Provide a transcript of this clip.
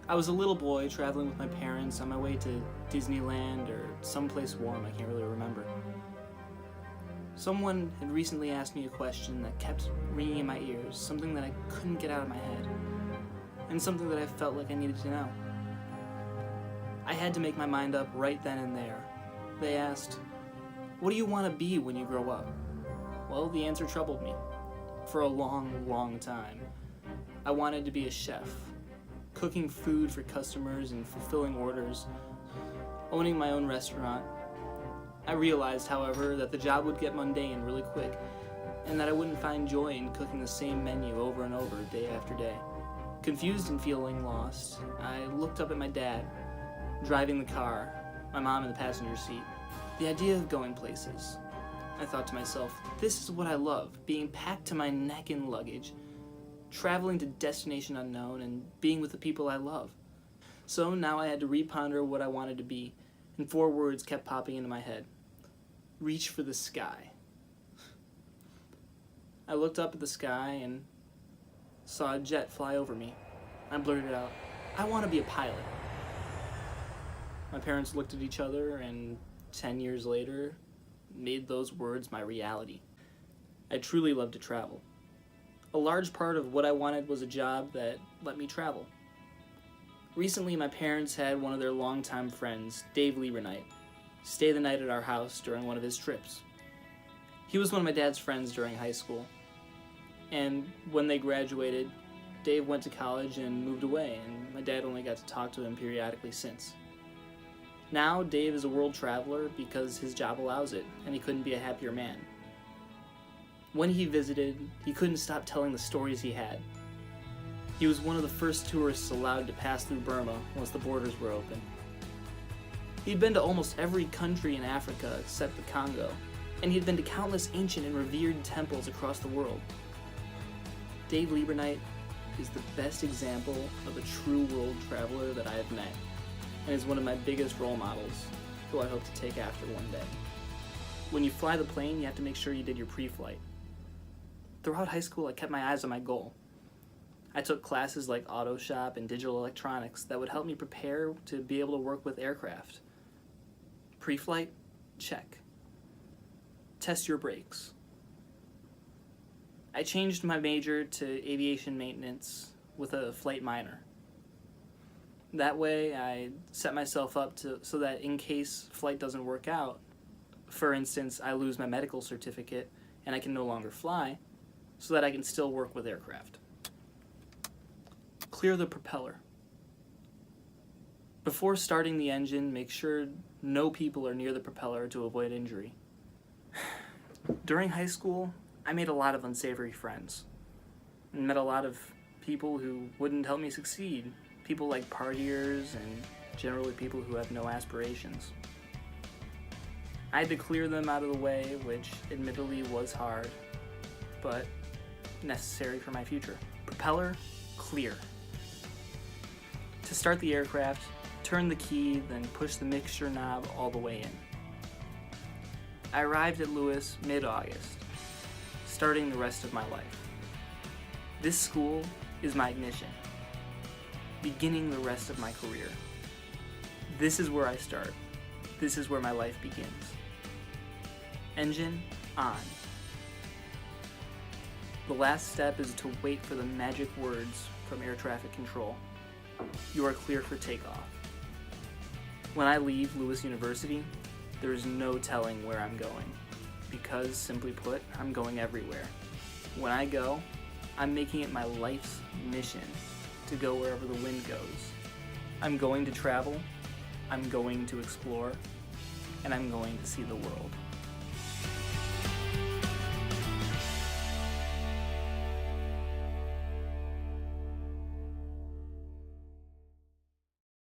I was a little boy traveling with my parents on my way to Disneyland or someplace warm, I can't really remember. Someone had recently asked me a question that kept ringing in my ears, something that I couldn't get out of my head, and something that I felt like I needed to know. I had to make my mind up right then and there. They asked, "What do you want to be when you grow up?" Well, the answer troubled me. For a long, long time, I wanted to be a chef, cooking food for customers and fulfilling orders, owning my own restaurant. I realized, however, that the job would get mundane really quick, and that I wouldn't find joy in cooking the same menu over and over, day after day. Confused and feeling lost, I looked up at my dad, driving the car, my mom in the passenger seat. The idea of going places. I thought to myself, this is what I love, being packed to my neck in luggage, traveling to destination unknown, and being with the people I love. So now I had to reponder what I wanted to be, and 4 words kept popping into my head. Reach for the sky. I looked up at the sky and saw a jet fly over me. I blurted out, "I want to be a pilot." My parents looked at each other and 10 years later made those words my reality. I truly love to travel. A large part of what I wanted was a job that let me travel. Recently, my parents had one of their longtime friends, Dave Liebernight, stay the night at our house during one of his trips. He was one of my dad's friends during high school, and when they graduated, Dave went to college and moved away, and my dad only got to talk to him periodically since. Now, Dave is a world traveler because his job allows it, and he couldn't be a happier man. When he visited, he couldn't stop telling the stories he had. He was one of the first tourists allowed to pass through Burma once the borders were open. He'd been to almost every country in Africa except the Congo, and he'd been to countless ancient and revered temples across the world. Dave Liebernight is the best example of a true world traveler that I have met, and is one of my biggest role models, who I hope to take after one day. When you fly the plane, you have to make sure you did your pre-flight. Throughout high school, I kept my eyes on my goal. I took classes like auto shop and digital electronics that would help me prepare to be able to work with aircraft. Pre-flight? Check. Test your brakes. I changed my major to aviation maintenance with a flight minor. That way, I set myself up so that in case flight doesn't work out, for instance, I lose my medical certificate and I can no longer fly, so that I can still work with aircraft. Clear the propeller. Before starting the engine, make sure no people are near the propeller to avoid injury. During high school, I made a lot of unsavory friends, and met a lot of people who wouldn't help me succeed. People like partiers and generally people who have no aspirations. I had to clear them out of the way, which admittedly was hard, but necessary for my future. Propeller, clear. To start the aircraft, turn the key, then push the mixture knob all the way in. I arrived at Lewis mid-August, starting the rest of my life. This school is my ignition, beginning the rest of my career. This is where I start. This is where my life begins. Engine on. The last step is to wait for the magic words from air traffic control. You are clear for takeoff. When I leave Lewis University, there is no telling where I'm going, because, simply put, I'm going everywhere. When I go, I'm making it my life's mission to go wherever the wind goes. I'm going to travel, I'm going to explore, and I'm going to see the world.